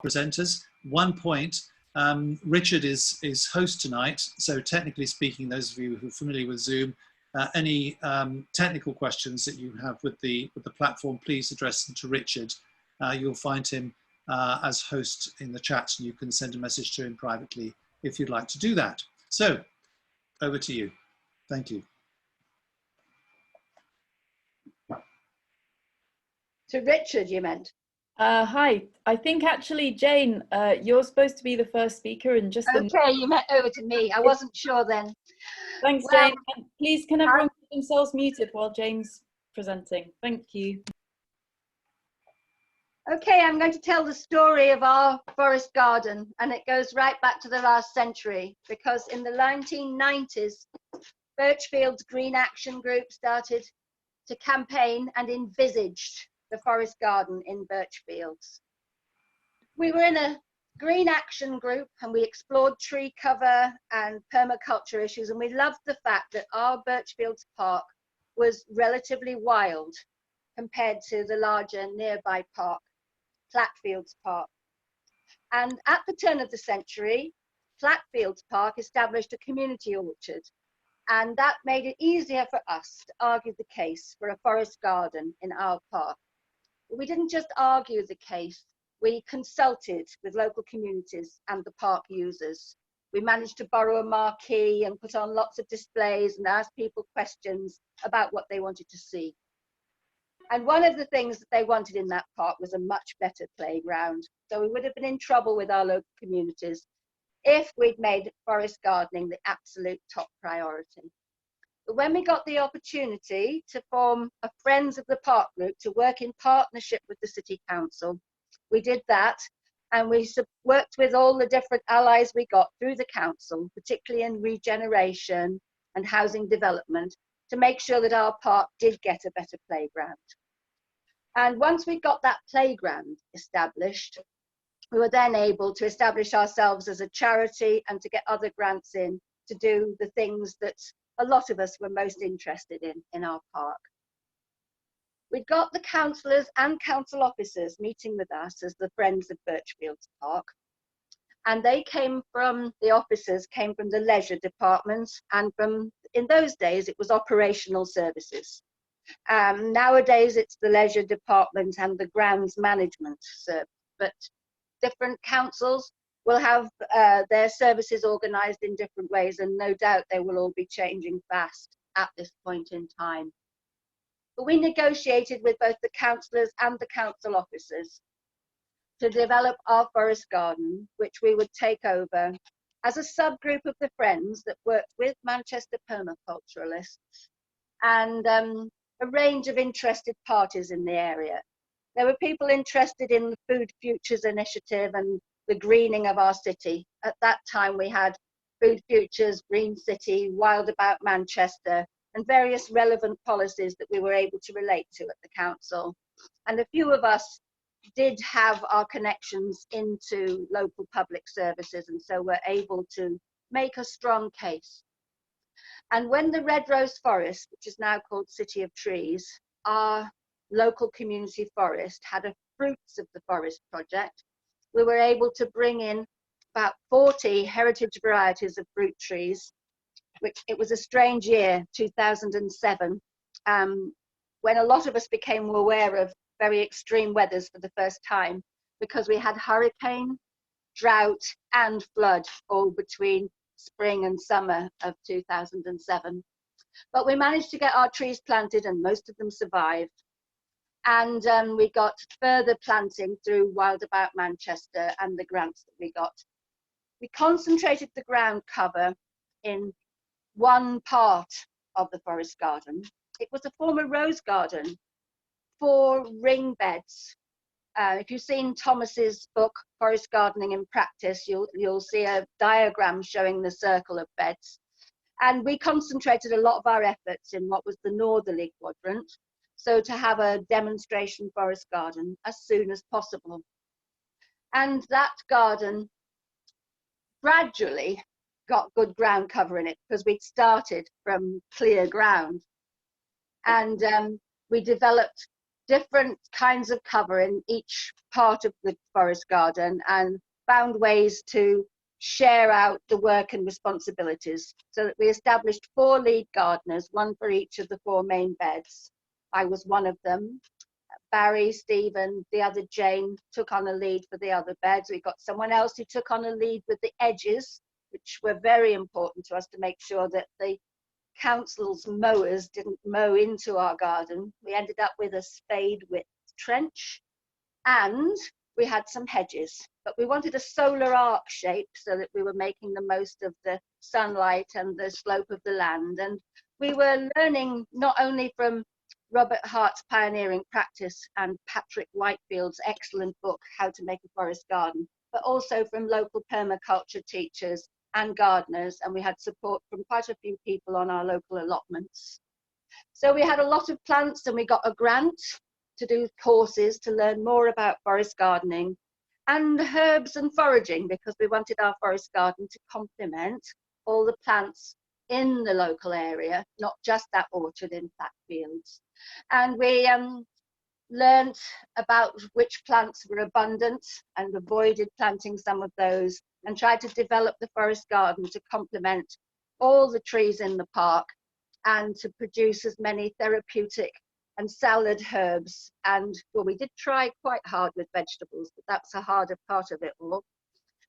presenters. One point, Richard is host tonight, so technically speaking, those of you who are familiar with Zoom, any technical questions that you have with the platform, please address them to Richard. You'll find him as host in the chat, and you can send a message to him privately if you'd like to do that. So, over to you. Thank you. To Richard, you meant? Hi, I think actually, Jane, you're supposed to be the first speaker and just... Okay, you meant over to me. I wasn't sure then. Thanks, Well, Jane. Please, can everyone keep themselves muted while Jane's presenting? Thank you. Okay, I'm going to tell the story of our forest garden, and it goes right back to the last century, because in the 1990s, Birchfields Green Action Group started to campaign and envisaged the forest garden in Birchfields. We were in a green action group and we explored tree cover and permaculture issues, and we loved the fact that our Birchfields Park was relatively wild compared to the larger nearby park, Flatfields Park. And at the turn of the century, Flatfields Park established a community orchard, and that made it easier for us to argue the case for a forest garden in our park. We didn't just argue the case, we consulted with local communities and the park users. We managed to borrow a marquee and put on lots of displays and ask people questions about what they wanted to see. And one of the things that they wanted in that park was a much better playground. So we would have been in trouble with our local communities if we'd made forest gardening the absolute top priority. But when we got the opportunity to form a Friends of the Park group to work in partnership with the City Council, we did that, and we worked with all the different allies we got through the council, particularly in regeneration and housing development, to make sure that our park did get a better playground. And once we got that playground established, we were then able to establish ourselves as a charity and to get other grants in to do the things that a lot of us were most interested in our park. We'd got the councillors and council officers meeting with us as the Friends of Birchfields Park, and they came from, the officers came from the leisure departments, and from, in those days it was operational services. Nowadays it's the leisure department and the grounds management service, but different councils will have their services organised in different ways, and no doubt they will all be changing fast at this point in time. But we negotiated with both the councillors and the council officers to develop our forest garden, which we would take over as a subgroup of the Friends that worked with Manchester permaculturalists and a range of interested parties in the area. There were people interested in the Food Futures initiative and the greening of our city. At that time we had Food Futures, Green City, Wild About Manchester, and various relevant policies that we were able to relate to at the council. And a few of us did have our connections into local public services, and so were able to make a strong case. And when the Red Rose Forest, which is now called City of Trees, our local community forest, had a Fruits of the Forest project, we were able to bring in about 40 heritage varieties of fruit trees, which it was a strange year, 2007, when a lot of us became aware of very extreme weathers for the first time, because we had hurricane, drought and flood all between spring and summer of 2007. But we managed to get our trees planted and most of them survived. And we got further planting through Wild About Manchester and the grants that we got. We concentrated the ground cover in one part of the forest garden. It was a former rose garden, 4 ring beds. If you've seen Thomas's book, Forest Gardening in Practice, you'll see a diagram showing the circle of beds. And we concentrated a lot of our efforts in what was the northerly quadrant, so to have a demonstration forest garden as soon as possible. And that garden gradually got good ground cover in it, because we'd started from clear ground. And we developed different kinds of cover in each part of the forest garden and found ways to share out the work and responsibilities, so that we established 4 lead gardeners, 1 for each of the 4 main beds. I was one of them. Barry, Stephen, the other Jane took on a lead for the other beds. We got someone else who took on a lead with the edges, which were very important to us to make sure that the council's mowers didn't mow into our garden. We ended up with a spade width trench, and we had some hedges, but we wanted a solar arc shape so that we were making the most of the sunlight and the slope of the land. And we were learning not only from Robert Hart's pioneering practice and Patrick Whitefield's excellent book, How to Make a Forest Garden, but also from local permaculture teachers and gardeners, and we had support from quite a few people on our local allotments. So we had a lot of plants, and we got a grant to do courses to learn more about forest gardening and herbs and foraging, because we wanted our forest garden to complement all the plants in the local area, not just that orchard in Flatfields. And we learnt about which plants were abundant and avoided planting some of those, and tried to develop the forest garden to complement all the trees in the park and to produce as many therapeutic and salad herbs. And well, we did try quite hard with vegetables, but that's a harder part of it all.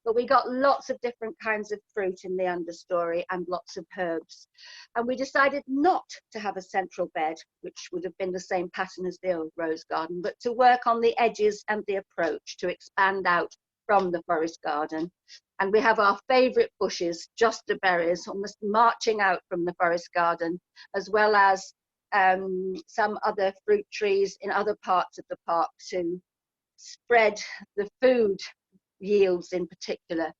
But we got lots of different kinds of fruit in the understory and lots of herbs. And we decided not to have a central bed, which would have been the same pattern as the old rose garden, but to work on the edges and the approach to expand out from the forest garden. And we have our favourite bushes, joster berries, almost marching out from the forest garden, as well as some other fruit trees in other parts of the park to spread the food yields in particular,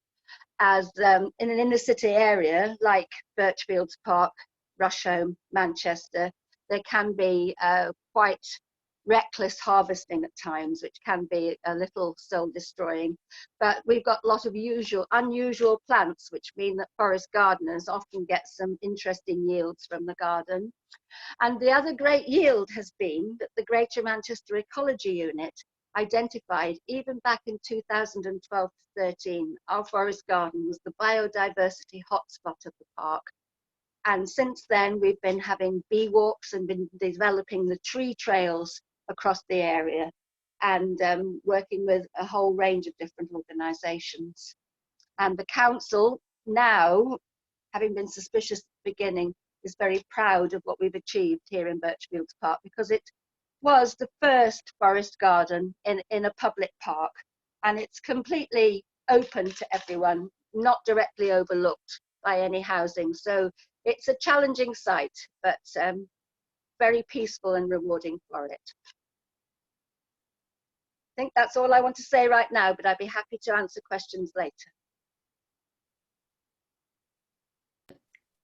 as in an inner city area like Birchfields Park, Rusholme, Manchester, there can be quite reckless harvesting at times, which can be a little soul destroying. But we've got a lot of unusual plants, which mean that forest gardeners often get some interesting yields from the garden. And the other great yield has been that the Greater Manchester Ecology Unit identified, even back in 2012-13, our forest garden was the biodiversity hotspot of the park. And since then, we've been having bee walks and been developing the tree trails across the area, and working with a whole range of different organisations. And the council now, having been suspicious at the beginning, is very proud of what we've achieved here in Birchfields Park, because it was the first forest garden in a public park, and it's completely open to everyone, not directly overlooked by any housing. So it's a challenging site, but very peaceful and rewarding for it. I think that's all I want to say right now, but I'd be happy to answer questions later.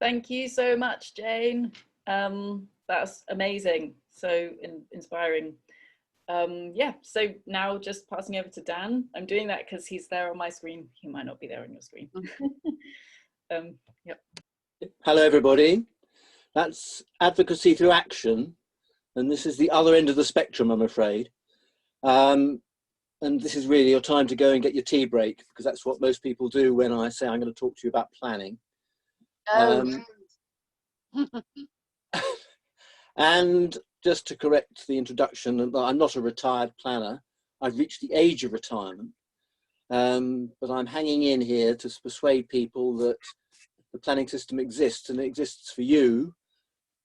Thank you so much, Jane. That's amazing, so inspiring. Yeah, so now just passing over to Dan. I'm doing that because he's there on my screen. He might not be there on your screen. Yep. Hello, everybody. That's advocacy through action, and this is the other end of the spectrum, I'm afraid. And this is really your time to go and get your tea break, because that's what most people do when I say I'm going to talk to you about planning. And just to correct the introduction, I'm not a retired planner. I've reached the age of retirement, but I'm hanging in here to persuade people that the planning system exists, and it exists for you.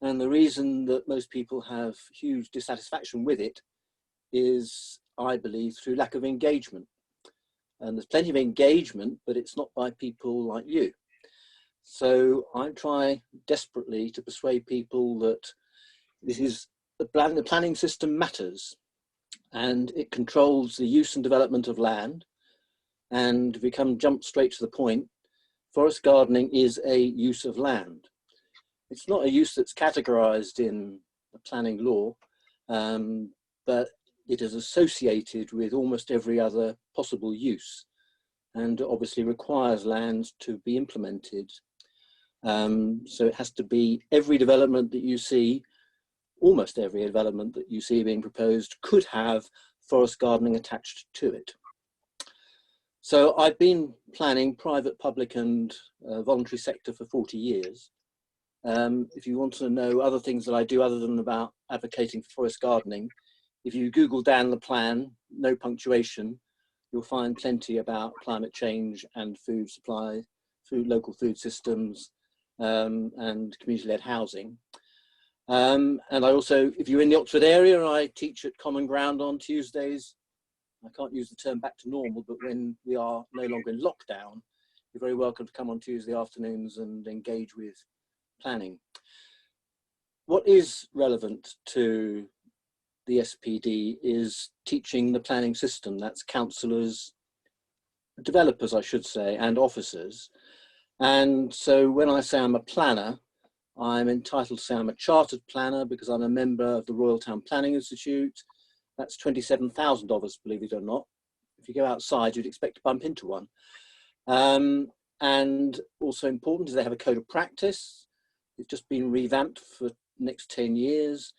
And the reason that most people have huge dissatisfaction with it is, I believe, through lack of engagement. And there's plenty of engagement, but it's not by people like you. So I try desperately to persuade people that this is the planning system matters, and it controls the use and development of land. And if we jump straight to the point, forest gardening is a use of land. It's not a use that's categorized in the planning law, but it is associated with almost every other possible use, and obviously requires land to be implemented. So it has to be every development that you see almost every development that you see being proposed could have forest gardening attached to it. So I've been planning private, public and voluntary sector for 40 years. If you want to know other things that I do other than about advocating for forest gardening, if you Google Dan the Plan, no punctuation, you'll find plenty about climate change and food supply, local food systems, and community-led housing. And I also, if you're in the Oxford area, I teach at Common Ground on Tuesdays. I can't use the term back to normal, but when we are no longer in lockdown, you're very welcome to come on Tuesday afternoons and engage with planning. What is relevant to the SPD is teaching the planning system. That's councillors, developers, I should say, and officers. And so when I say I'm a planner, I'm entitled to say I'm a chartered planner because I'm a member of the Royal Town Planning Institute. That's $27,000, believe it or not. If you go outside, you'd expect to bump into one. And also important is they have a code of practice. It's just been revamped for the next 10 years.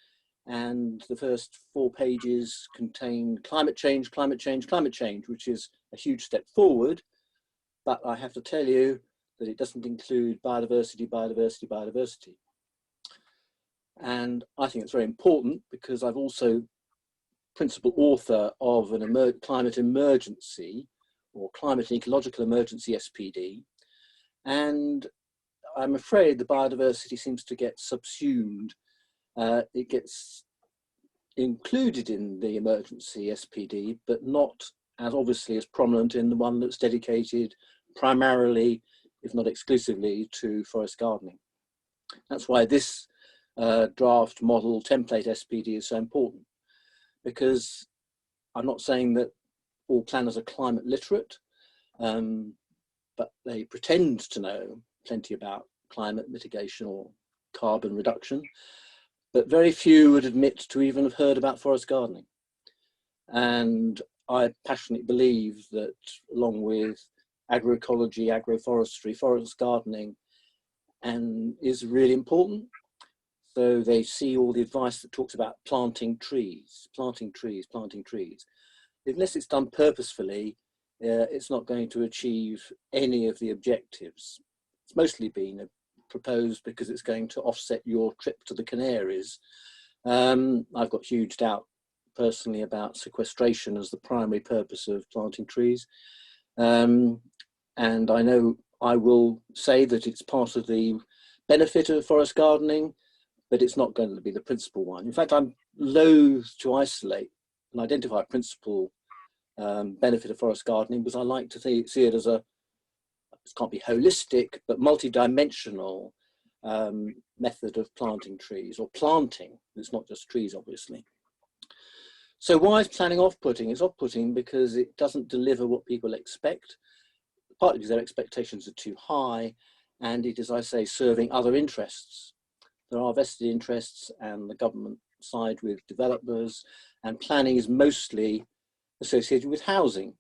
And the first 4 pages contain climate change, climate change, climate change, which is a huge step forward. But I have to tell you that it doesn't include biodiversity, biodiversity, biodiversity. And I think it's very important because I've also principal author of an climate emergency or climate and ecological emergency SPD. And I'm afraid the biodiversity seems to get subsumed. It gets included in the emergency SPD, but not as obviously as prominent in the one that's dedicated primarily, if not exclusively, to forest gardening. That's why this draft model template SPD is so important, because I'm not saying that all planners are climate literate, but they pretend to know plenty about climate mitigation or carbon reduction, but very few would admit to even have heard about forest gardening. And I passionately believe that along with agroecology, agroforestry, forest gardening is really important. So they see all the advice that talks about planting trees, planting trees, planting trees. Unless it's done purposefully, it's not going to achieve any of the objectives. It's mostly been proposed because it's going to offset your trip to the Canaries. I've got huge doubt personally about sequestration as the primary purpose of planting trees. And I know I will say that it's part of the benefit of forest gardening, but it's not going to be the principal one. In fact, I'm loath to isolate and identify a principal benefit of forest gardening because I like to see it as it can't be holistic, but multi-dimensional method of planting trees, or planting. It's not just trees, obviously. So why is planning off-putting? It's off-putting because it doesn't deliver what people expect, partly because their expectations are too high, and it is, I say, serving other interests. There are vested interests and the government side with developers, and planning is mostly associated with housing.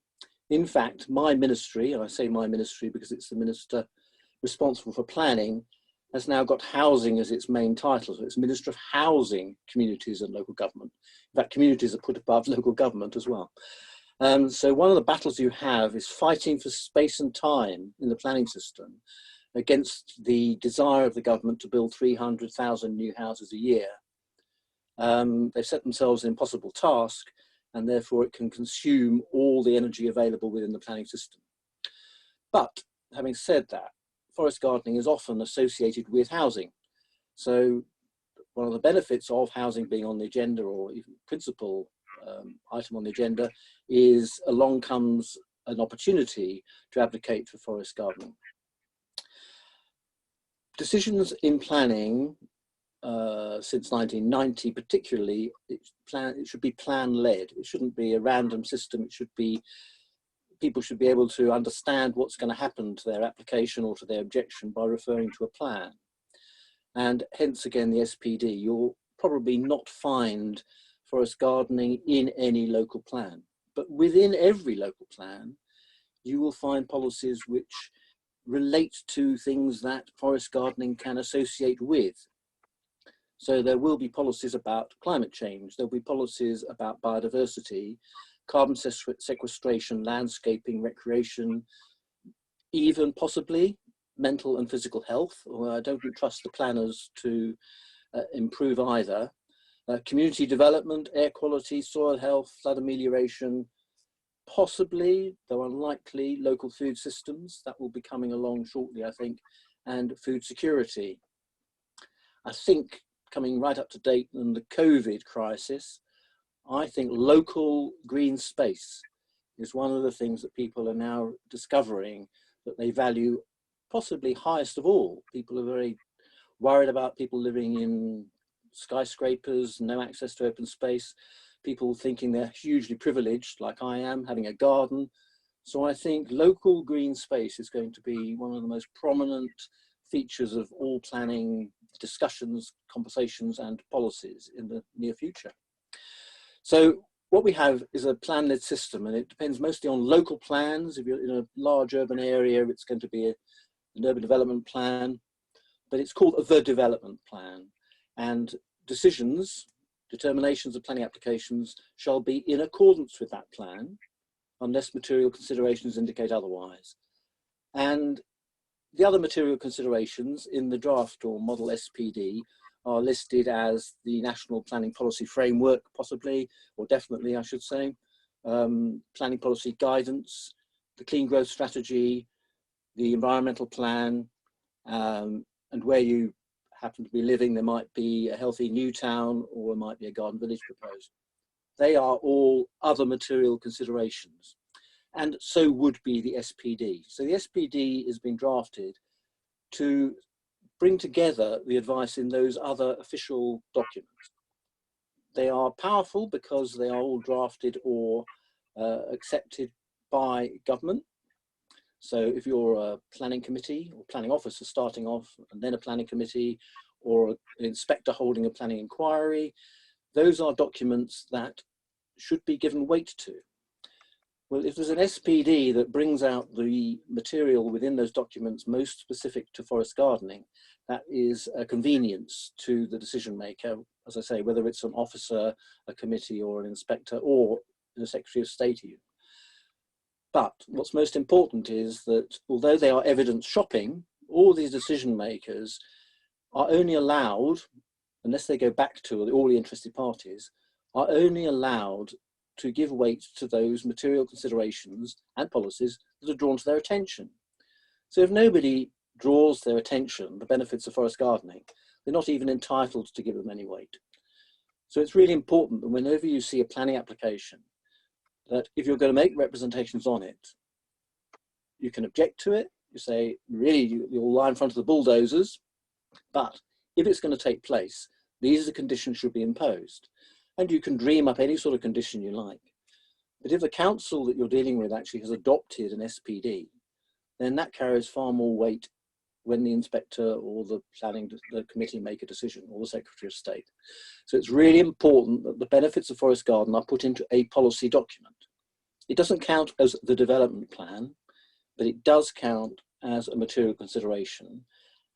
In fact, my ministry, and I say my ministry because it's the minister responsible for planning, has now got housing as its main title. So it's Minister of Housing, Communities and Local Government. In fact, communities are put above local government as well. So one of the battles you have is fighting for space and time in the planning system against the desire of the government to build 300,000 new houses a year. They've set themselves an impossible task, and therefore it can consume all the energy available within the planning system. But having said that, forest gardening is often associated with housing. So one of the benefits of housing being on the agenda, or even principal item on the agenda, is along comes an opportunity to advocate for forest gardening. Decisions in planning since 1990 particularly, it should be plan-led. It shouldn't be a random system. It should be, people should be able to understand what's going to happen to their application or to their objection by referring to a plan. And hence again the SPD, you'll probably not find forest gardening in any local plan, but within every local plan you will find policies which relate to things that forest gardening can associate with. So there will be policies about climate change, there'll be policies about biodiversity, carbon sequestration, landscaping, recreation, even possibly mental and physical health, although I don't trust the planners to improve either. Community development, air quality, soil health, flood amelioration, possibly, though unlikely, local food systems. That will be coming along shortly, I think, and food security. I think coming right up to date in the COVID crisis, I think local green space is one of the things that people are now discovering that they value possibly highest of all. People are very worried about people living in skyscrapers, no access to open space, people thinking they're hugely privileged, like I am, having a garden. So I think local green space is going to be one of the most prominent features of all planning discussions, conversations, and policies in the near future. So what we have is a plan-led system, and it depends mostly on local plans. If you're in a large urban area, it's going to be an urban development plan, but it's called the development plan. And decisions, determinations of planning applications shall be in accordance with that plan, unless material considerations indicate otherwise. And the other material considerations in the draft or model SPD are listed as the National Planning Policy Framework, possibly, or definitely, I should say, planning policy guidance, the clean growth strategy, the environmental plan, and where you happen to be living, there might be a healthy new town or there might be a garden village proposed. They are all other material considerations, and so would be the SPD. So the SPD has been drafted to bring together the advice in those other official documents. They are powerful because they are all drafted or accepted by government. So if you're a planning committee or planning officer starting off and then a planning committee or an inspector holding a planning inquiry, those are documents that should be given weight to. Well, if there's an SPD that brings out the material within those documents most specific to forest gardening, that is a convenience to the decision maker, as I say, whether it's an officer, a committee or an inspector or the Secretary of State even. But what's most important is that although they are evidence shopping, all these decision makers are only allowed, unless they go back to all the interested parties, are only allowed to give weight to those material considerations and policies that are drawn to their attention. So if nobody draws their attention, the benefits of forest gardening, they're not even entitled to give them any weight. So it's really important that whenever you see a planning application, that if you're going to make representations on it, you can object to it. You say, really, you'll lie in front of the bulldozers, but if it's going to take place, these are the conditions should be imposed. And you can dream up any sort of condition you like. But if the council that you're dealing with actually has adopted an SPD, then that carries far more weight when the inspector or the committee make a decision, or the Secretary of State. So it's really important that the benefits of forest garden are put into a policy document. It doesn't count as the development plan, but it does count as a material consideration.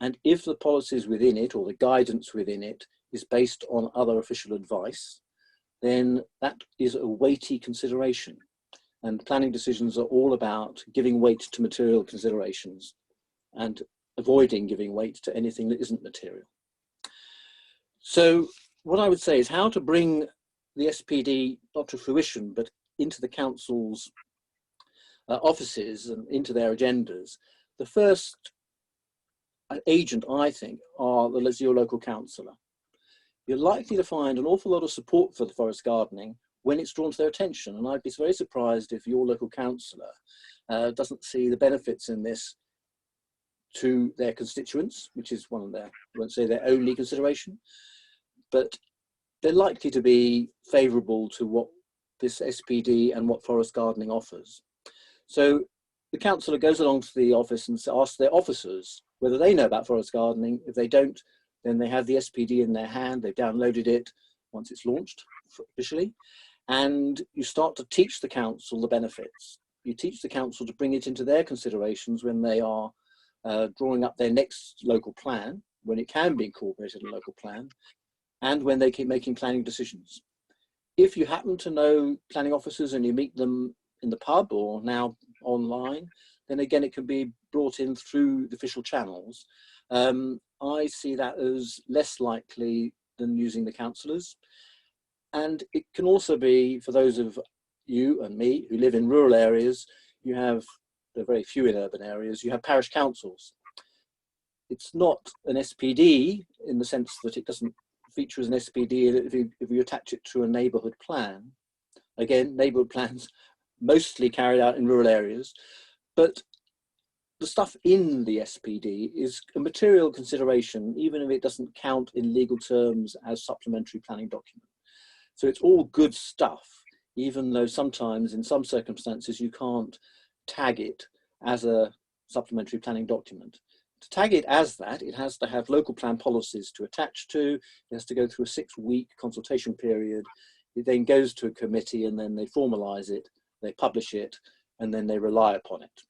And if the policies within it or the guidance within it is based on other official advice, then that is a weighty consideration. And planning decisions are all about giving weight to material considerations and avoiding giving weight to anything that isn't material. So what I would say is how to bring the SPD not to fruition, but into the council's offices and into their agendas. The first agent, I think, are your local councillor. You're likely to find an awful lot of support for the forest gardening when it's drawn to their attention. And I'd be very surprised if your local councillor doesn't see the benefits in this to their constituents, which is one of their, I won't say their only consideration, but they're likely to be favourable to what this SPD and what forest gardening offers. So the councillor goes along to the office and asks their officers whether they know about forest gardening. If they don't, then they have the SPD in their hand, they've downloaded it once it's launched officially, and you start to teach the council the benefits. You teach the council to bring it into their considerations when they are drawing up their next local plan, when it can be incorporated in a local plan. and when they keep making planning decisions. If you happen to know planning officers and you meet them in the pub or now online, then again, it can be brought in through the official channels. I see that as less likely than using the councillors. And it can also be, for those of you and me who live in rural areas, you have, there are very few in urban areas, you have parish councils. It's not an SPD in the sense that it doesn't feature as an SPD if you attach it to a neighbourhood plan. Again, neighbourhood plans mostly carried out in rural areas, but the stuff in the SPD is a material consideration, even if it doesn't count in legal terms as supplementary planning document. So it's all good stuff, even though sometimes in some circumstances you can't tag it as a supplementary planning document. To tag it as that, it has to have local plan policies to attach to, it has to go through a 6-week consultation period, it then goes to a committee and then they formalise it, they publish it, and then they rely upon it.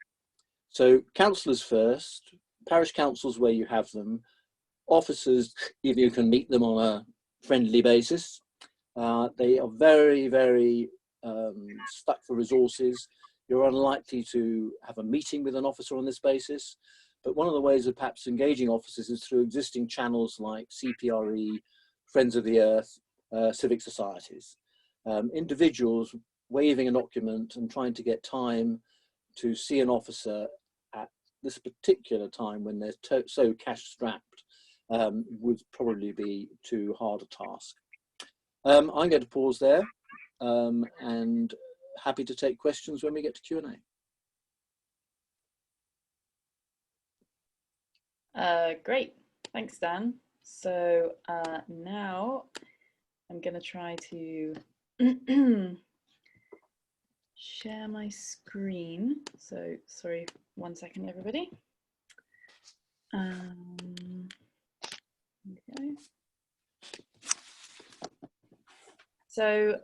So councillors first, parish councils where you have them, officers if you can meet them on a friendly basis. They are very, very stuck for resources. You're unlikely to have a meeting with an officer on this basis. But one of the ways of perhaps engaging officers is through existing channels like CPRE, Friends of the Earth, civic societies. Individuals waiving a document and trying to get time to see an officer at this particular time when they're so cash strapped would probably be too hard a task. I'm going to pause there and happy to take questions when we get to Q&A. Great, thanks Dan. So now I'm going to try to share my screen. So sorry, 1 second everybody. Okay. So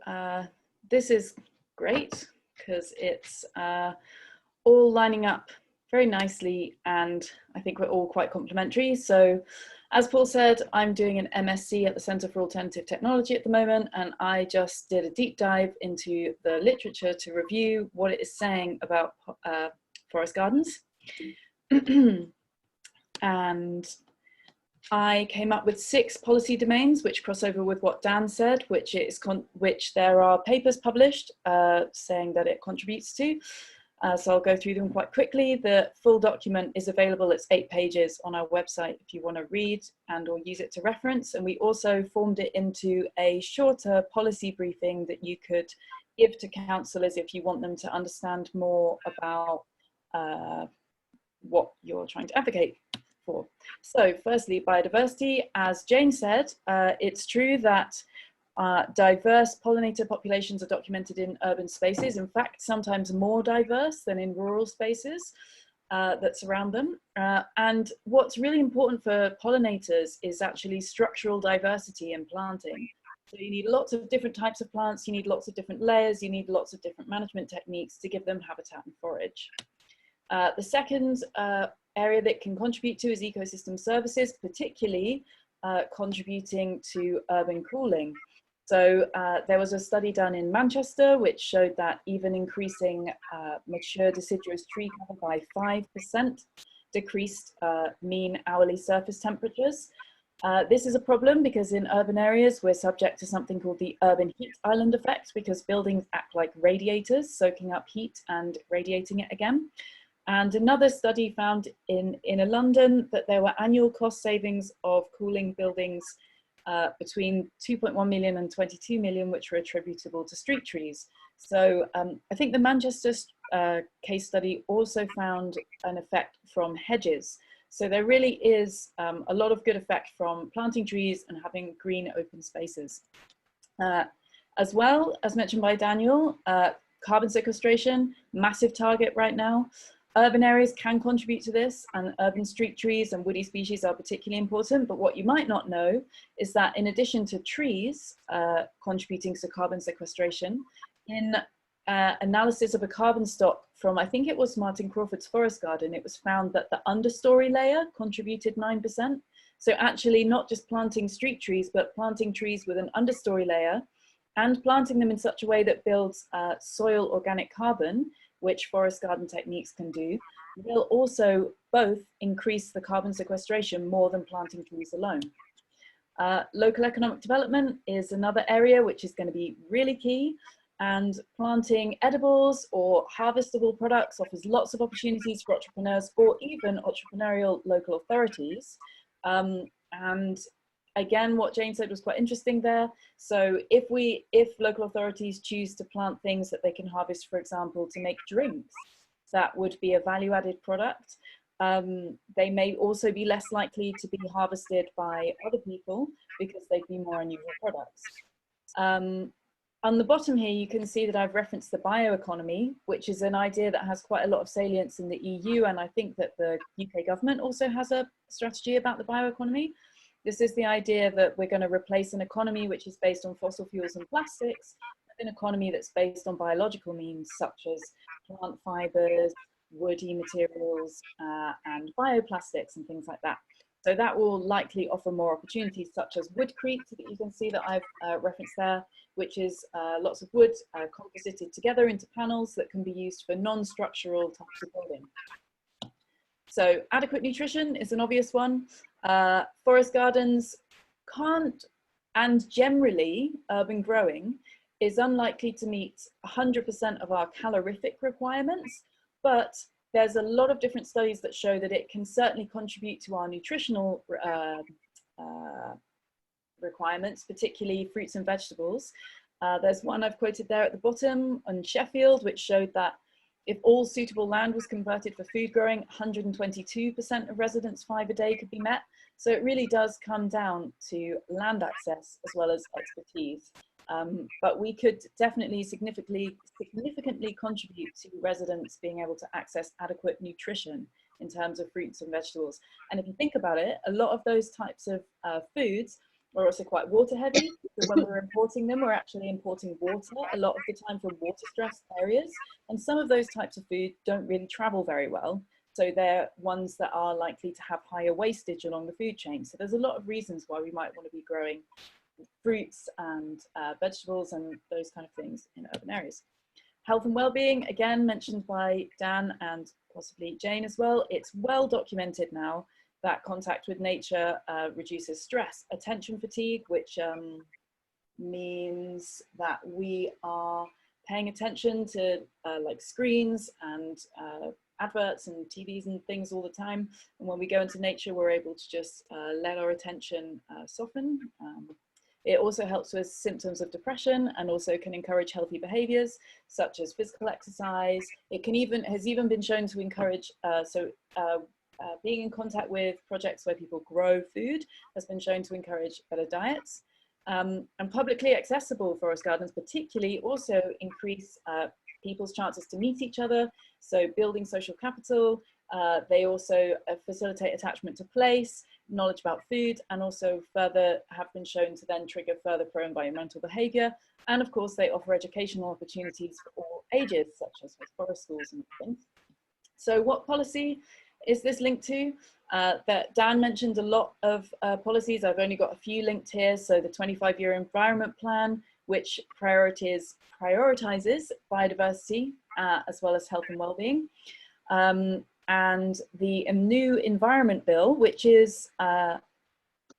this is great because it's all lining up very nicely, and I think we're all quite complementary. So as Paul said, I'm doing an MSc at the Centre for Alternative Technology at the moment, and I just did a deep dive into the literature to review what it is saying about forest gardens. And I came up with 6 policy domains which cross over with what Dan said, which there are papers published saying that it contributes to. So I'll go through them quite quickly. The full document is available. It's 8 pages on our website if you want to read and or use it to reference. And we also formed it into a shorter policy briefing that you could give to councillors if you want them to understand more about what you're trying to advocate for. So firstly, biodiversity. As Jane said, it's true that diverse pollinator populations are documented in urban spaces, in fact sometimes more diverse than in rural spaces that surround them. And what's really important for pollinators is actually structural diversity in planting. So you need lots of different types of plants, you need lots of different layers, you need lots of different management techniques to give them habitat and forage. The second area that can contribute to is ecosystem services, particularly contributing to urban cooling. So there was a study done in Manchester which showed that even increasing mature deciduous tree cover by 5% decreased mean hourly surface temperatures. This is a problem because in urban areas we're subject to something called the urban heat island effect, because buildings act like radiators, soaking up heat and radiating it again. And another study found in London that there were annual cost savings of cooling buildings between 2.1 million and 22 million, which were attributable to street trees. So I think the Manchester case study also found an effect from hedges. So there really is a lot of good effect from planting trees and having green open spaces. As well, as mentioned by Daniel, carbon sequestration, massive target right now. Urban areas can contribute to this, and urban street trees and woody species are particularly important. But what you might not know is that in addition to trees contributing to carbon sequestration, in analysis of a carbon stock from, I think it was Martin Crawford's Forest Garden, it was found that the understory layer contributed 9%. So actually not just planting street trees, but planting trees with an understory layer and planting them in such a way that builds soil organic carbon, which forest garden techniques can do, will also both increase the carbon sequestration more than planting trees alone. Local economic development is another area which is going to be really key, and planting edibles or harvestable products offers lots of opportunities for entrepreneurs or even entrepreneurial local authorities. And again, what Jane said was quite interesting there. So if local authorities choose to plant things that they can harvest, for example, to make drinks, that would be a value-added product. They may also be less likely to be harvested by other people because they'd be more unusual products. On the bottom here, you can see that I've referenced the bioeconomy, which is an idea that has quite a lot of salience in the EU, and I think that the UK government also has a strategy about the bioeconomy. This is the idea that we're going to replace an economy which is based on fossil fuels and plastics with an economy that's based on biological means such as plant fibers, woody materials, and bioplastics and things like that. So that will likely offer more opportunities such as woodcrete that you can see that I've referenced there, which is lots of wood composited together into panels that can be used for non-structural types of building. So adequate nutrition is an obvious one. Forest gardens can't, and generally urban growing is unlikely to meet 100% of our calorific requirements, but there's a lot of different studies that show that it can certainly contribute to our nutritional requirements, particularly fruits and vegetables. There's one I've quoted there at the bottom on Sheffield, which showed that if all suitable land was converted for food growing, 122% of residents' fibre day could be met. So it really does come down to land access as well as expertise. But we could definitely significantly contribute to residents being able to access adequate nutrition in terms of fruits and vegetables. And if you think about it, a lot of those types of foods are also quite water heavy. So when we're importing them, we're actually importing water a lot of the time from water stressed areas. And some of those types of food don't really travel very well. So they're ones that are likely to have higher wastage along the food chain. So there's a lot of reasons why we might want to be growing fruits and vegetables and those kind of things in urban areas. Health and well-being, again, mentioned by Dan and possibly Jane as well. It's well documented now that contact with nature reduces stress, attention fatigue, which means that we are paying attention to like screens and adverts and TVs and things all the time. And when we go into nature, we're able to just let our attention soften. It also helps with symptoms of depression and also can encourage healthy behaviors such as physical exercise. It has even been shown to encourage, being in contact with projects where people grow food has been shown to encourage better diets. And publicly accessible forest gardens particularly also increase people's chances to meet each other, so building social capital. They also facilitate attachment to place, knowledge about food, and also further have been shown to then trigger further pro-environmental behaviour. And of course, they offer educational opportunities for all ages, such as with forest schools and things. So what policy is this linked to? That Dan mentioned a lot of policies. I've only got a few linked here. So the 25-year environment plan, which prioritizes biodiversity as well as health and well-being. And the new environment bill, which is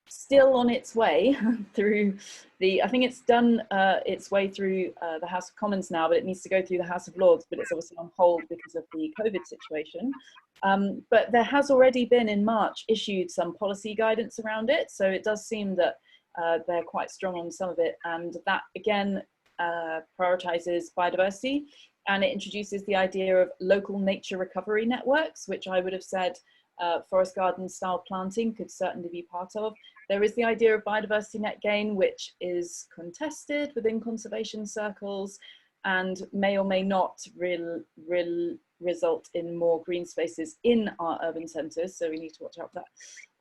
still on its way through I think it's done its way through the House of Commons now, but it needs to go through the House of Lords, but it's obviously on hold because of the COVID situation. But there has already been in March issued some policy guidance around it. So it does seem that they're quite strong on some of it. And that again prioritizes biodiversity. And it introduces the idea of local nature recovery networks, which I would have said forest garden style planting could certainly be part of. There is the idea of biodiversity net gain, which is contested within conservation circles and may or may not result in more green spaces in our urban centres. So we need to watch out for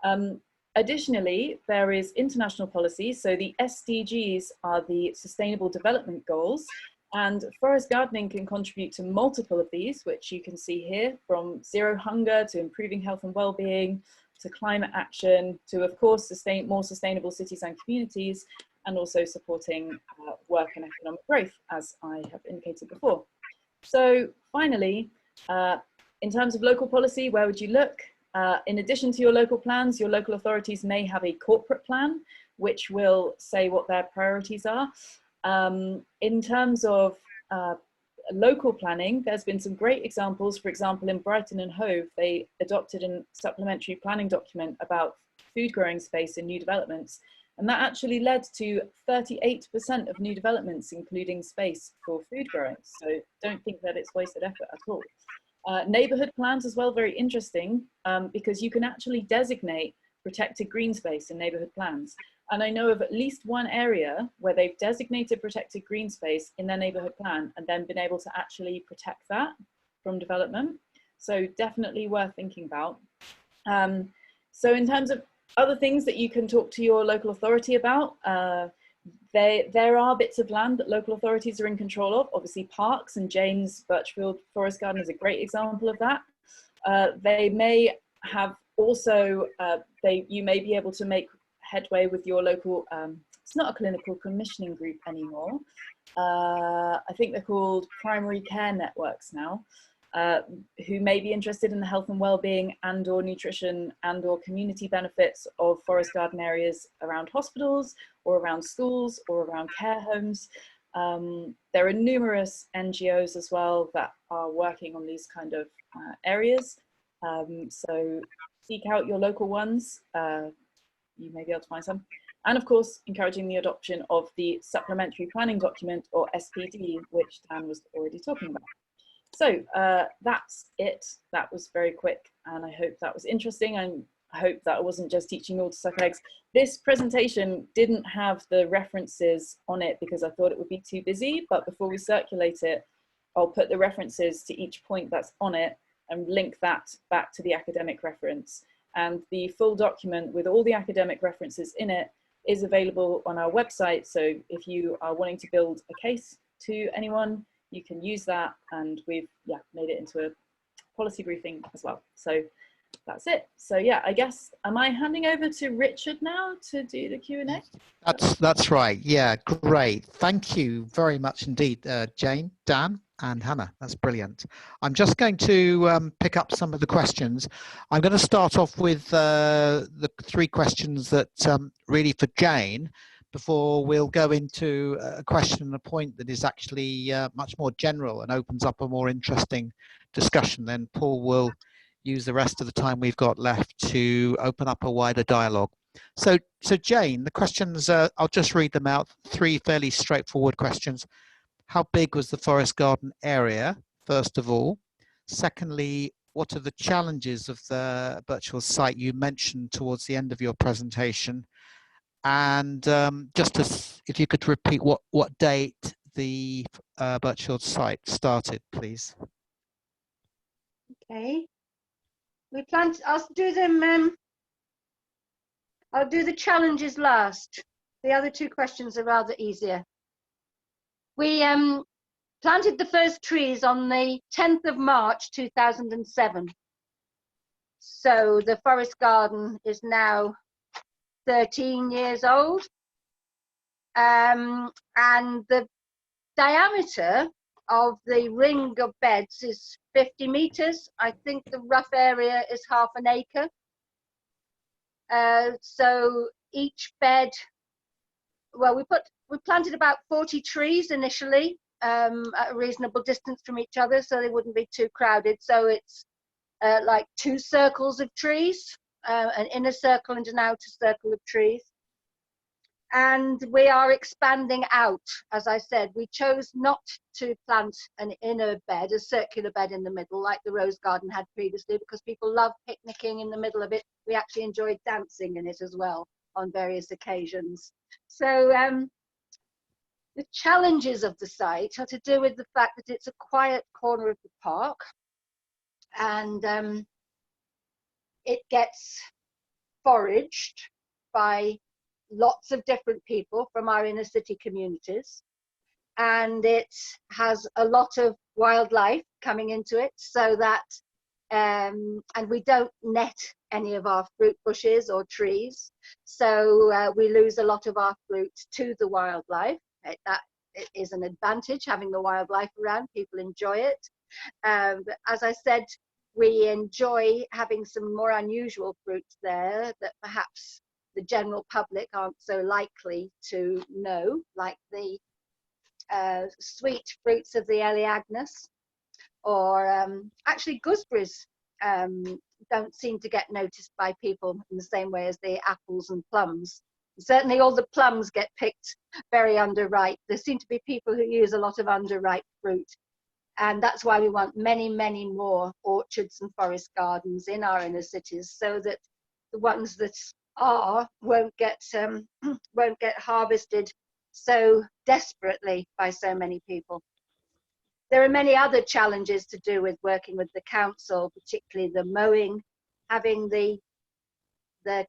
that. Additionally, there is international policy. So the SDGs are the Sustainable Development Goals. And forest gardening can contribute to multiple of these, which you can see here, from zero hunger to improving health and well-being, to climate action, to, of course, more sustainable cities and communities, and also supporting work and economic growth, as I have indicated before. So finally, in terms of local policy, where would you look? In addition to your local plans, your local authorities may have a corporate plan, which will say what their priorities are. In terms of local planning, there's been some great examples. For example, in Brighton and Hove, they adopted a supplementary planning document about food growing space in new developments. And that actually led to 38% of new developments including space for food growing. So don't think that it's wasted effort at all. Neighbourhood plans as well, very interesting, because you can actually designate protected green space in neighbourhood plans. And I know of at least one area where they've designated protected green space in their neighbourhood plan and then been able to actually protect that from development. So definitely worth thinking about. So in terms of other things that you can talk to your local authority about, there are bits of land that local authorities are in control of, obviously parks, and Jane's Birchfield Forest Garden is a great example of that. They may have also, you may be able to make headway with your local, it's not a clinical commissioning group anymore. I think they're called primary care networks now, who may be interested in the health and well-being and or nutrition and or community benefits of forest garden areas around hospitals or around schools or around care homes. There are numerous NGOs as well that are working on these kind of areas. So seek out your local ones. You may be able to find some. And of course, encouraging the adoption of the Supplementary Planning Document, or SPD, which Dan was already talking about. So that's it. That was very quick, and I hope that was interesting. And I hope that I wasn't just teaching you all to suck eggs. This presentation didn't have the references on it because I thought it would be too busy, but before we circulate it, I'll put the references to each point that's on it and link that back to the academic reference. And the full document with all the academic references in it is available on our website. So if you are wanting to build a case to anyone, you can use that, and we've made it into a policy briefing as well. So that's it. So yeah, I guess, am I handing over to Richard now to do the Q&A? That's right. Yeah, great. Thank you very much indeed, Jane, Dan, and Hannah. That's brilliant. I'm just going to pick up some of the questions. I'm going to start off with the 3 questions that really for Jane, before we'll go into a question and a point that is actually much more general and opens up a more interesting discussion. Then Paul will use the rest of the time we've got left to open up a wider dialogue. So Jane, the questions, I'll just read them out. 3 fairly straightforward questions. How big was the forest garden area, first of all? Secondly, what are the challenges of the Birchfields site you mentioned towards the end of your presentation? And just if you could repeat what date the Birchfields site started, please. Okay. We plan to, I'll do them, I'll do the challenges last. The other 2 questions are rather easier. We planted the first trees on the 10th of March 2007. So the forest garden is now 13 years old. And the diameter of the ring of beds is 50 meters. I think the rough area is half an acre. So each bed, well, we planted about 40 trees initially at a reasonable distance from each other so they wouldn't be too crowded. So it's like 2 circles of trees, an inner circle and an outer circle of trees. And we are expanding out. As I said, we chose not to plant an inner bed, a circular bed in the middle like the rose garden had previously, because people love picnicking in the middle of it. We actually enjoyed dancing in it as well on various occasions. So the challenges of the site are to do with the fact that it's a quiet corner of the park, and it gets foraged by lots of different people from our inner city communities, and it has a lot of wildlife coming into it, so that and we don't net any of our fruit bushes or trees, so we lose a lot of our fruit to the wildlife. That it is an advantage having the wildlife around. People enjoy it. But as I said, we enjoy having some more unusual fruits there that perhaps the general public aren't so likely to know, like the sweet fruits of the Elaeagnus, or actually gooseberries don't seem to get noticed by people in the same way as the apples and plums. Certainly all the plums get picked very underripe. There seem to be people who use a lot of underripe fruit. And that's why we want many, many more orchards and forest gardens in our inner cities, so that the ones that are won't get harvested so desperately by so many people. There are many other challenges to do with working with the council, particularly the mowing. Having the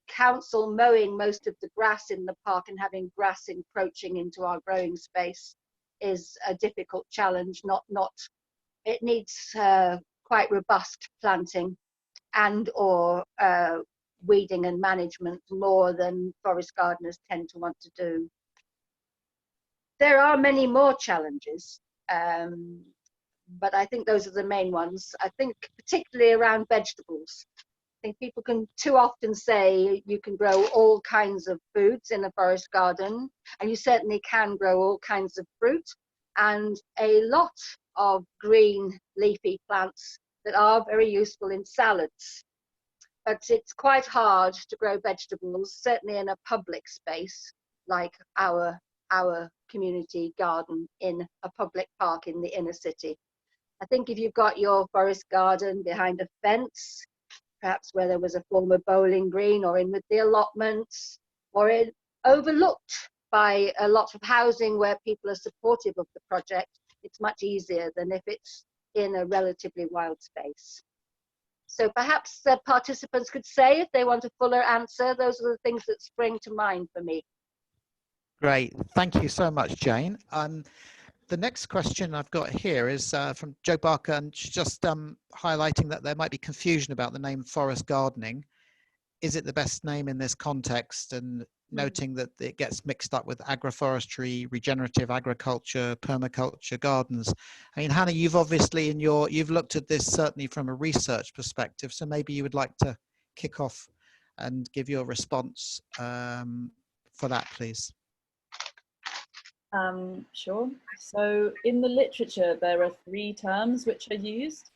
council mowing most of the grass in the park and having grass encroaching into our growing space is a difficult challenge. It needs quite robust planting and or weeding and management more than forest gardeners tend to want to do. There are many more challenges, but I think those are the main ones. I think particularly around vegetables. I think people can too often say you can grow all kinds of foods in a forest garden, and you certainly can grow all kinds of fruit and a lot of green leafy plants that are very useful in salads. But it's quite hard to grow vegetables, certainly in a public space like our community garden in a public park in the inner city. I think if you've got your forest garden behind a fence, perhaps where there was a former bowling green, or in with the allotments, or overlooked by a lot of housing where people are supportive of the project, it's much easier than if it's in a relatively wild space. So perhaps the participants could say, if they want a fuller answer, those are the things that spring to mind for me. Great, thank you so much, Jane. The next question I've got here is from Joe Barker, and she's just highlighting that there might be confusion about the name forest gardening. Is it the best name in this context? And noting that it gets mixed up with agroforestry, regenerative agriculture, permaculture gardens. I mean, Hannah, you've obviously you've looked at this certainly from a research perspective, so maybe you would like to kick off and give your response for that, please. Sure. So in the literature, there are 3 terms which are used.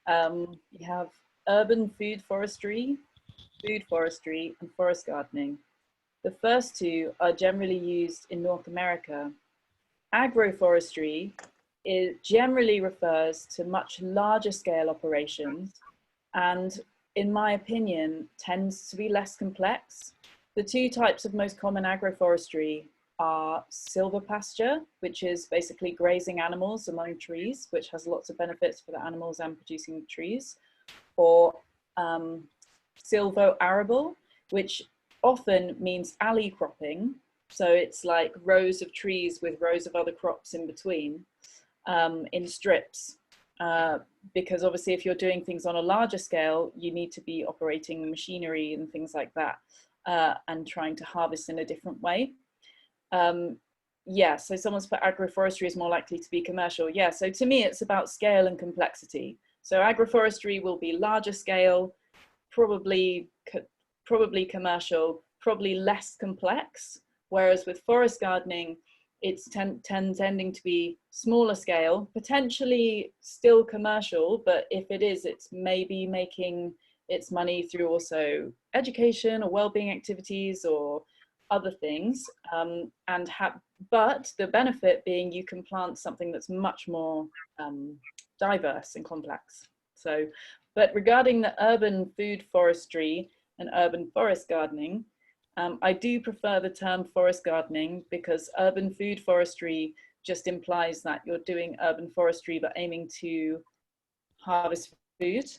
You have urban food forestry, and forest gardening. The first 2 are generally used in North America. Agroforestry generally refers to much larger scale operations, and in my opinion, tends to be less complex. The 2 types of most common agroforestry are silvopasture, which is basically grazing animals among trees, which has lots of benefits for the animals and producing trees, or silvo-arable, which often means alley cropping. So it's like rows of trees with rows of other crops in between in strips. Because obviously if you're doing things on a larger scale, you need to be operating machinery and things like that and trying to harvest in a different way. Yeah, so someone's put agroforestry is more likely to be commercial. Yeah, so to me, it's about scale and complexity. So agroforestry will be larger scale, probably commercial, probably less complex. Whereas with forest gardening, it's tending to be smaller scale, potentially still commercial, but if it is, it's maybe making its money through also education or well-being activities or other things, but the benefit being you can plant something that's much more diverse and complex. So, but regarding the urban food forestry and urban forest gardening, I do prefer the term forest gardening, because urban food forestry just implies that you're doing urban forestry but aiming to harvest food,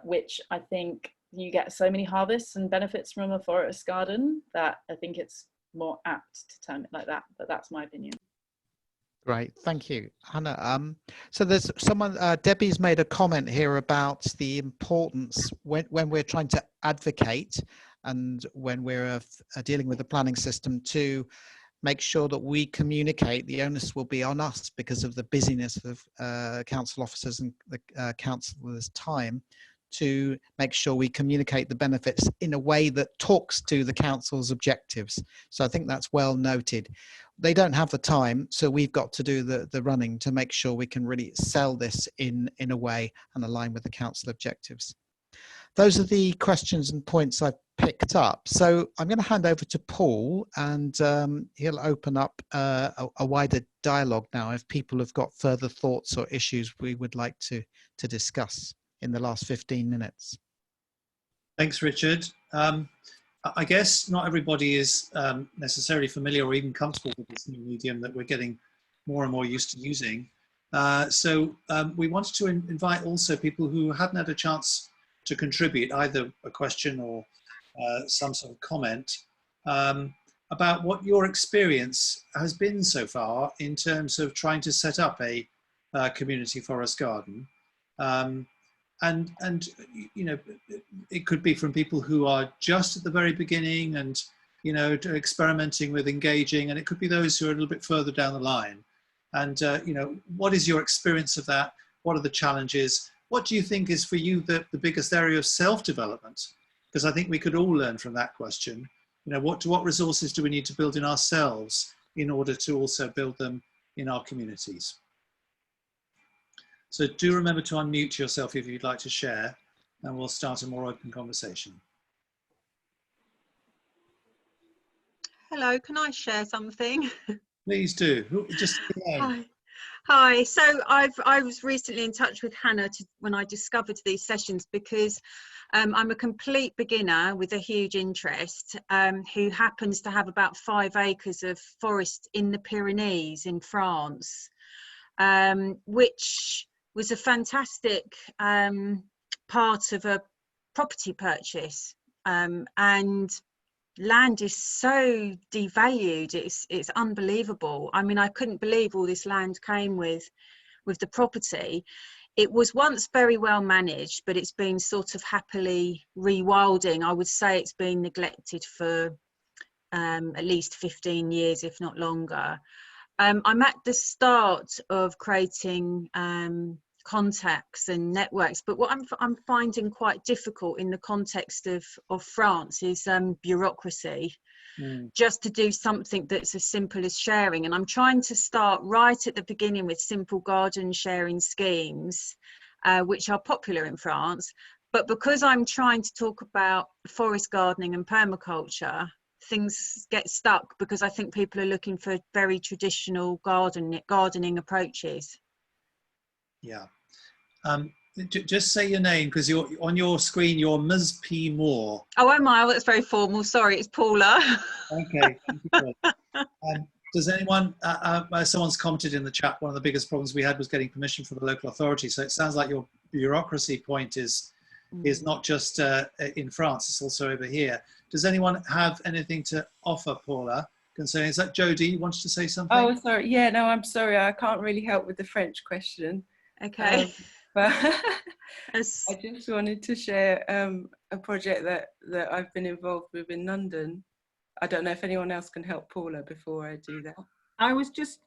which I think you get so many harvests and benefits from a forest garden that I think it's more apt to term it like that, but that's my opinion. Great, thank you, Hannah. So there's someone, Debbie's made a comment here about the importance when we're trying to advocate and when we're dealing with the planning system to make sure that we communicate. The onus will be on us because of the busyness of council officers and the councillors' time to make sure we communicate the benefits in a way that talks to the council's objectives. So I think that's well noted. They don't have the time, so we've got to do the running to make sure we can really sell this in a way and align with the council objectives. Those are the questions and points I've picked up. So I'm going to hand over to Paul, and he'll open up a wider dialogue now if people have got further thoughts or issues we would like to discuss in the last 15 minutes. Thanks, Richard. I guess not everybody is necessarily familiar or even comfortable with this new medium that we're getting more and more used to using. So we wanted to invite also people who hadn't had a chance to contribute, either a question or some sort of comment, about what your experience has been so far in terms of trying to set up a community forest garden. And you know, it could be from people who are just at the very beginning and, you know, experimenting with engaging, and it could be those who are a little bit further down the line. And, you know, what is your experience of that? What are the challenges? What do you think is for you the biggest area of self-development? Because I think we could all learn from that question. You know, what resources do we need to build in ourselves in order to also build them in our communities? So do remember to unmute yourself if you'd like to share, and we'll start a more open conversation. Hello, can I share something? Please do. Just Hi. So I was recently in touch with Hannah when I discovered these sessions, because I'm a complete beginner with a huge interest who happens to have about 5 acres of forest in the Pyrenees in France, which was a fantastic part of a property purchase, and land is so devalued, it's unbelievable. I mean, I couldn't believe all this land came with the property. It was once very well managed, but it's been sort of happily rewilding. I would say it's been neglected for at least 15 years, if not longer. I'm at the start of creating contacts and networks, but what I'm finding quite difficult in the context of France is bureaucracy, just to do something that's as simple as sharing. And I'm trying to start right at the beginning with simple garden sharing schemes, which are popular in France. But because I'm trying to talk about forest gardening and permaculture, things get stuck because I think people are looking for very traditional gardening approaches. Yeah. Just say your name, because you're on your screen, you're Ms. P. Moore. Oh, am I? Well, that's very formal. Sorry, it's Paula. Okay. Thank you. Does anyone, someone's commented in the chat, one of the biggest problems we had was getting permission from the local authority. So it sounds like your bureaucracy point is not just in France, it's also over here. Does anyone have anything to offer, Paula, concerning, is that Jodie, you wanted to say something? Oh, sorry. Yeah, no, I'm sorry. I can't really help with the French question. Okay. But I just wanted to share a project that I've been involved with in London. I don't know if anyone else can help Paula before I do that. I was just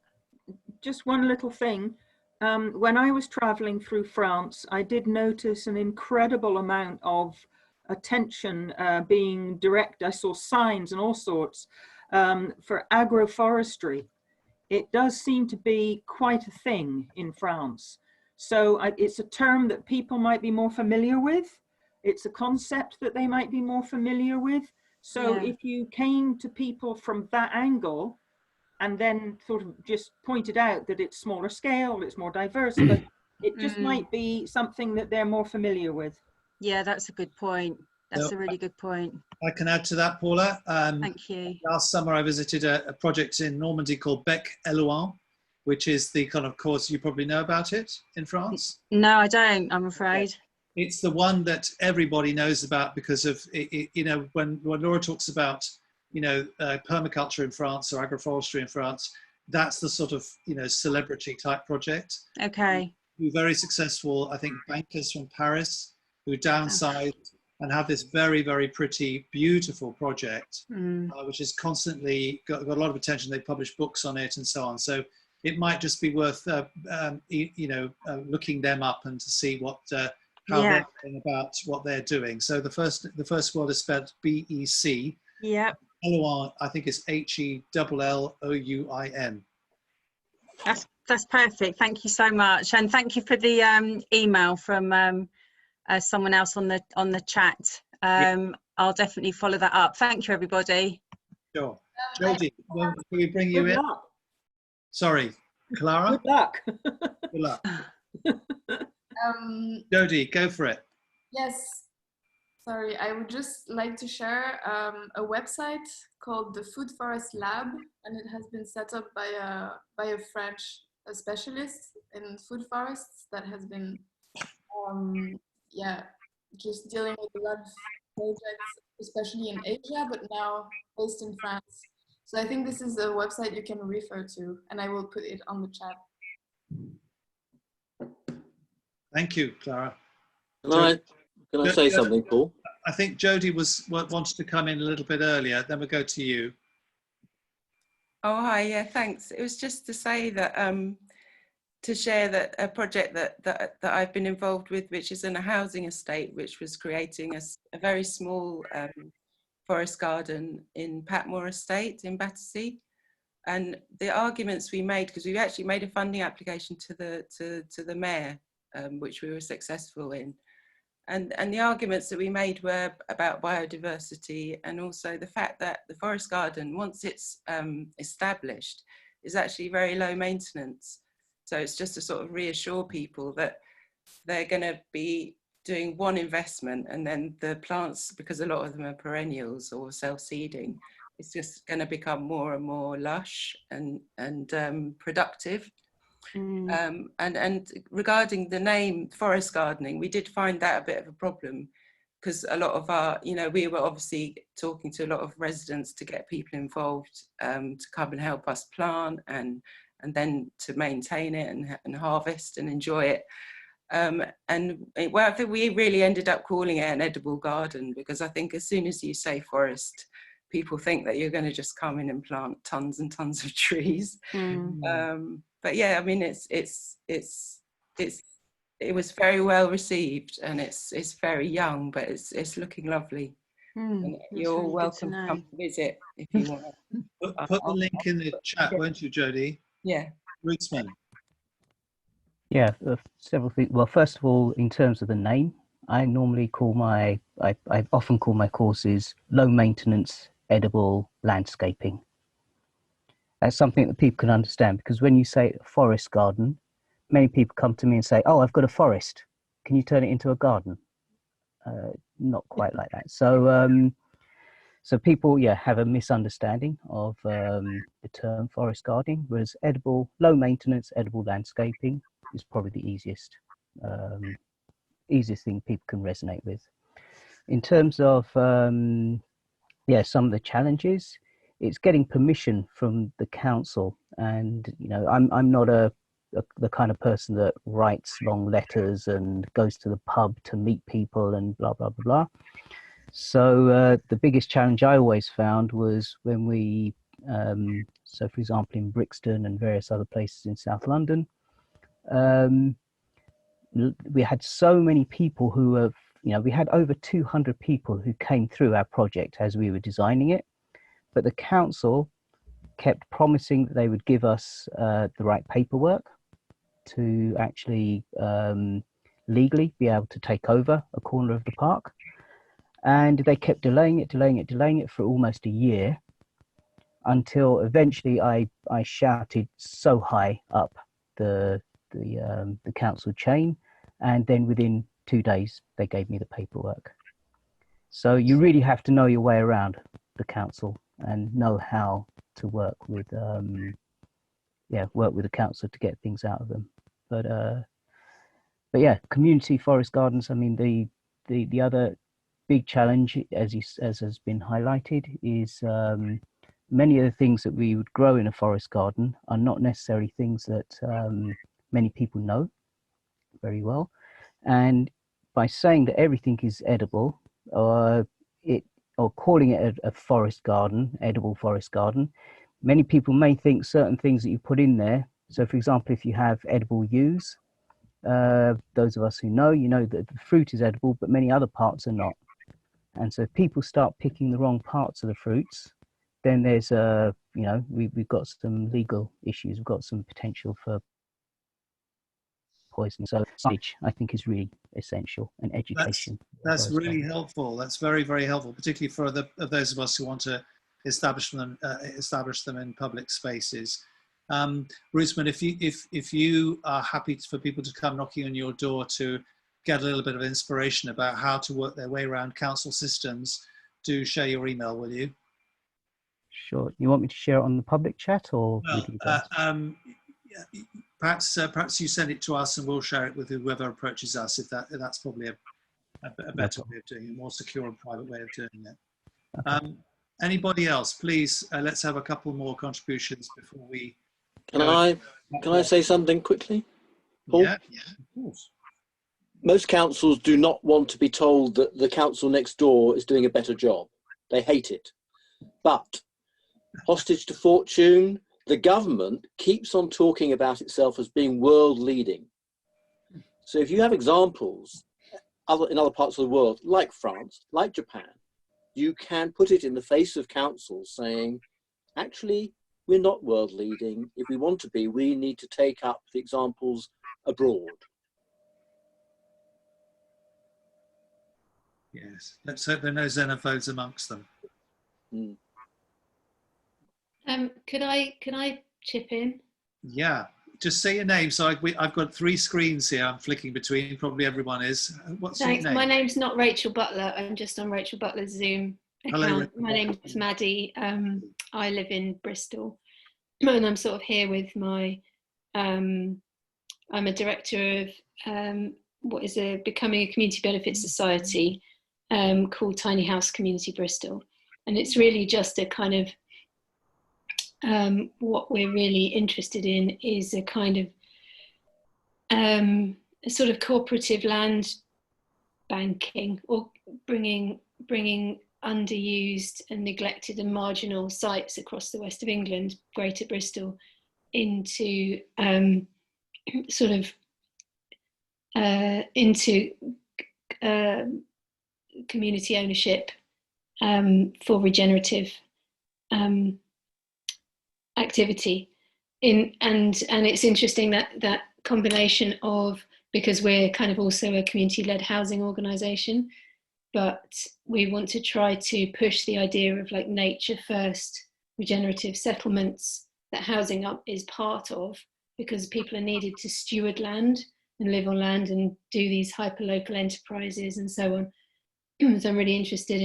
one little thing. When I was traveling through France, I did notice an incredible amount of attention being directed. I saw signs and all sorts for agroforestry. It does seem to be quite a thing in France. So it's a term that people might be more familiar with. It's a concept that they might be more familiar with. So if you came to people from that angle and then sort of just pointed out that it's smaller scale, it's more diverse, but it just might be something that they're more familiar with. Yeah, that's a good point. That's a really good point. I can add to that, Paula. Thank you. Last summer I visited a project in Normandy called Bec-Elouan, which is the kind of course, you probably know about it in France. No, I don't, I'm afraid. It's the one that everybody knows about because of, you know, when Laura talks about, you know, permaculture in France or agroforestry in France, that's the sort of, you know, celebrity type project. Okay. Very successful, I think, bankers from Paris who downsized and have this very, very pretty, beautiful project, which is constantly got a lot of attention. They publish books on it and so on. So it might just be worth, you know, looking them up and to see what how they're saying about what they're doing. So the first word is spelled BEC. Yeah. Helouin, I think it's HELLOUIN. That's perfect. Thank you so much, and thank you for the email from someone else on the chat. I'll definitely follow that up. Thank you, everybody. Sure. Jodie, can we bring you in? Sorry, Clara. Good luck. Good luck. Jodie, go for it. Yes. Sorry, I would just like to share a website called the Food Forest Lab, and it has been set up by a French specialist in food forests that has been just dealing with a lot of projects, especially in Asia, but now based in France. So I think this is a website you can refer to, and I will put it on the chat. Thank you, Clara. Can I say something, Paul? I think Jodie wanted to come in a little bit earlier. Then we'll go to you. Oh, hi. Yeah, thanks. It was just to say that to share that a project that I've been involved with, which is in a housing estate, which was creating a very small forest garden in Patmore Estate in Battersea. And the arguments we made, because we actually made a funding application to the mayor, which we were successful in. And the arguments that we made were about biodiversity, and also the fact that the forest garden, once it's established, is actually very low maintenance. So it's just to sort of reassure people that they're going to be doing one investment, and then the plants, because a lot of them are perennials or self-seeding, it's just going to become more and more lush and productive. And regarding the name forest gardening, we did find that a bit of a problem, because a lot of our, you know, we were obviously talking to a lot of residents to get people involved to come and help us plant and then to maintain it and harvest and enjoy it. Well, I think we really ended up calling it an edible garden, because I think as soon as you say forest, people think that you're going to just come in and plant tons and tons of trees. But yeah, I mean, it was very well received, and it's very young, but it's looking lovely. And you're really welcome to come to visit if you want. Put the link in the chat, won't you, Jodie? Yeah. Rootsman. Yeah, several things. Well, first of all, in terms of the name, I normally call I often call my courses low maintenance edible landscaping. That's something that people can understand, because when you say forest garden, many people come to me and say, oh, I've got a forest, can you turn it into a garden? Not quite like that. So so people have a misunderstanding of the term forest gardening, whereas low maintenance edible landscaping is probably the easiest thing people can resonate with. In terms of some of the challenges, it's getting permission from the council, and you know, I'm not the kind of person that writes long letters and goes to the pub to meet people and blah blah blah blah. So the biggest challenge I always found was when we so for example in Brixton and various other places in South London, we had so many people who have, you know, we had over 200 people who came through our project as we were designing it, but the council kept promising that they would give us the right paperwork to actually legally be able to take over a corner of the park. And they kept delaying it for almost a year, until eventually I shouted so high up the council chain, and then within 2 days they gave me the paperwork. So you really have to know your way around the council and know how to work with the council to get things out of them. But yeah, community forest gardens, I mean, the other big challenge, as has been highlighted, is many of the things that we would grow in a forest garden are not necessarily things that many people know very well. And by saying that everything is edible, or calling it a forest garden, edible forest garden, many people may think certain things that you put in there. So for example, if you have edible yews, those of us who know, you know that the fruit is edible, but many other parts are not. And so if people start picking the wrong parts of the fruits, then there's we've got some legal issues. We've got some potential for poisoning. So signage, I think, is really essential, and education. That's really helpful. That's very, very helpful, particularly for those of us who want to establish them in public spaces. Roosman, if you are happy for people to come knocking on your door to get a little bit of inspiration about how to work their way around council systems, do share your email, will you? Sure. You want me to share it on the public chat, or well, perhaps you send it to us and we'll share it with whoever approaches us, if that's probably a better way of doing it, a more secure and private way of doing it. Okay. Anybody else, please, let's have a couple more contributions before we Can I say something quickly, Paul? Yeah, of course. Most councils do not want to be told that the council next door is doing a better job. They hate it. But hostage to fortune, the government keeps on talking about itself as being world leading. So if you have examples in other parts of the world, like France, like Japan, you can put it in the face of councils saying, actually, we're not world leading. If we want to be, we need to take up the examples abroad. Yes, let's hope there are no xenophobes amongst them. Mm. Could I chip in? Yeah, just say your name. So I've got 3 screens here I'm flicking between. Probably everyone is. What's your name? My name's not Rachel Butler. I'm just on Rachel Butler's Zoom account. Hello. My name's Maddie. I live in Bristol, and I'm sort of here with my. I'm a director of what is becoming a community benefit society called Tiny House Community Bristol, and it's really just a kind of. What we're really interested in is a kind of a sort of cooperative land banking, or bringing underused and neglected and marginal sites across the west of England, Greater Bristol, into into community ownership for regenerative activity and it's interesting that combination of, because we're kind of also a community-led housing organisation, but we want to try to push the idea of like nature first regenerative settlements that housing up is part of, because people are needed to steward land and live on land and do these hyper-local enterprises and so on. So I'm really interested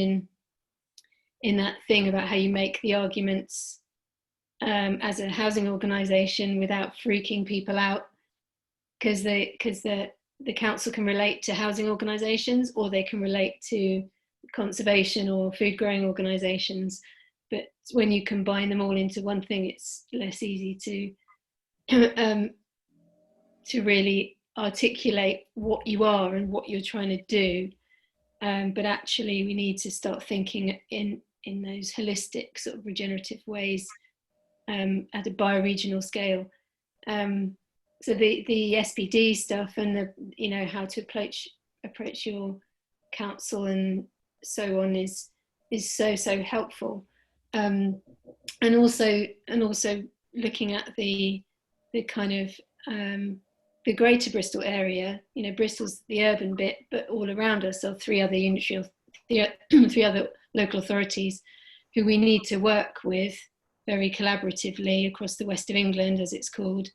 in that thing about how you make the arguments as a housing organisation without freaking people out, because the council can relate to housing organisations, or they can relate to conservation or food growing organisations, but when you combine them all into one thing, it's less easy to really articulate what you are and what you're trying to do. But actually we need to start thinking in those holistic sort of regenerative ways at a bioregional scale. So the SPD stuff and the how to approach your council and so on is so helpful, and also looking at the kind of the Greater Bristol area. Bristol's the urban bit, but all around us are three other local authorities who we need to work with very collaboratively across the west of England, as it's called,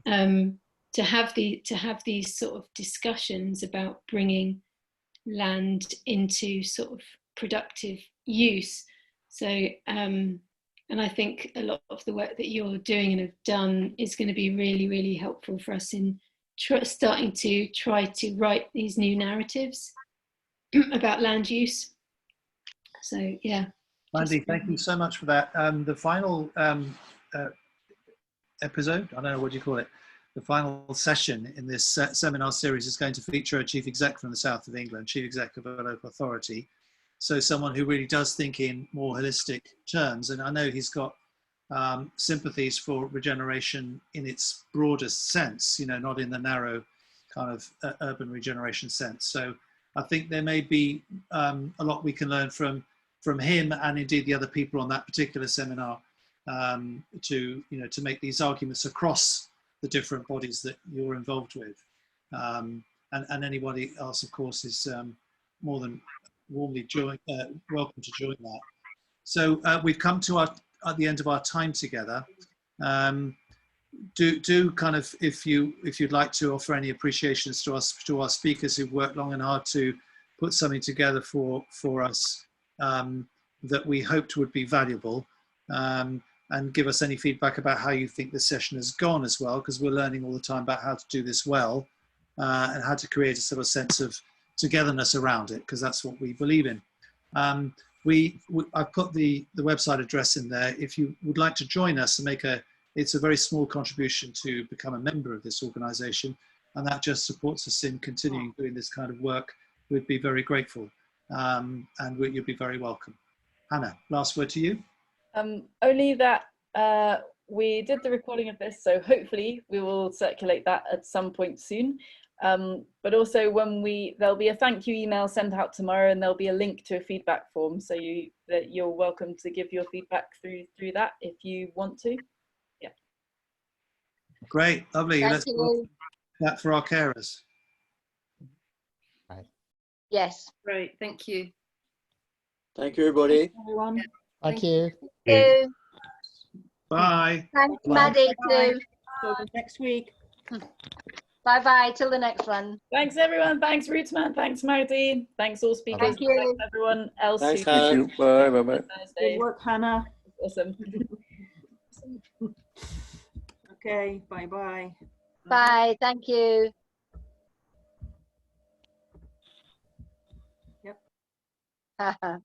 to have these sort of discussions about bringing land into sort of productive use. So and I think a lot of the work that you're doing and have done is going to be really, really helpful for us in starting to try to write these new narratives about land use. So yeah. Mandy, thank you so much for that. The final episode, I don't know what you call it, the final session in this seminar series is going to feature a chief exec from the south of England, chief exec of a local authority. So someone who really does think in more holistic terms. And I know he's got sympathies for regeneration in its broadest sense, you know, not in the narrow kind of urban regeneration sense. So I think there may be a lot we can learn from him and indeed the other people on that particular seminar to make these arguments across the different bodies that you're involved with. And anybody else, of course, is more than warmly welcome to join that. So we've come to at the end of our time together. Do kind of, if you'd like to offer any appreciations to our speakers who've worked long and hard to put something together for us that we hoped would be valuable, and give us any feedback about how you think the session has gone as well, because we're learning all the time about how to do this well and how to create a sort of sense of togetherness around it, because that's what we believe in. I've put the website address in there. If you would like to join us and it's a very small contribution to become a member of this organization, and that just supports us in continuing doing this kind of work, we'd be very grateful, and you'd be very welcome. Hannah, last word to you. Only that we did the recording of this, so hopefully we will circulate that at some point soon. But also there'll be a thank you email sent out tomorrow, and there'll be a link to a feedback form, so you're welcome to give your feedback through that if you want to. Yeah. Great, lovely. Thank Let's do you. that for our carers. Yes. Great, thank you. Thank you, everybody. Everyone. Thank you. Thank you. Bye. Thanks, Bye. Maddie, Bye. too. Till next week. Bye-bye, till the next one. Thanks everyone. Thanks Rootsman. Thanks Marty. Thanks all speakers. Thank you. Thanks everyone else. Thanks, who Hannah. came Bye. Bye. Bye. Thursday. Good work, Hannah. Awesome. Okay, bye-bye. Bye, thank you. Yep. Haha.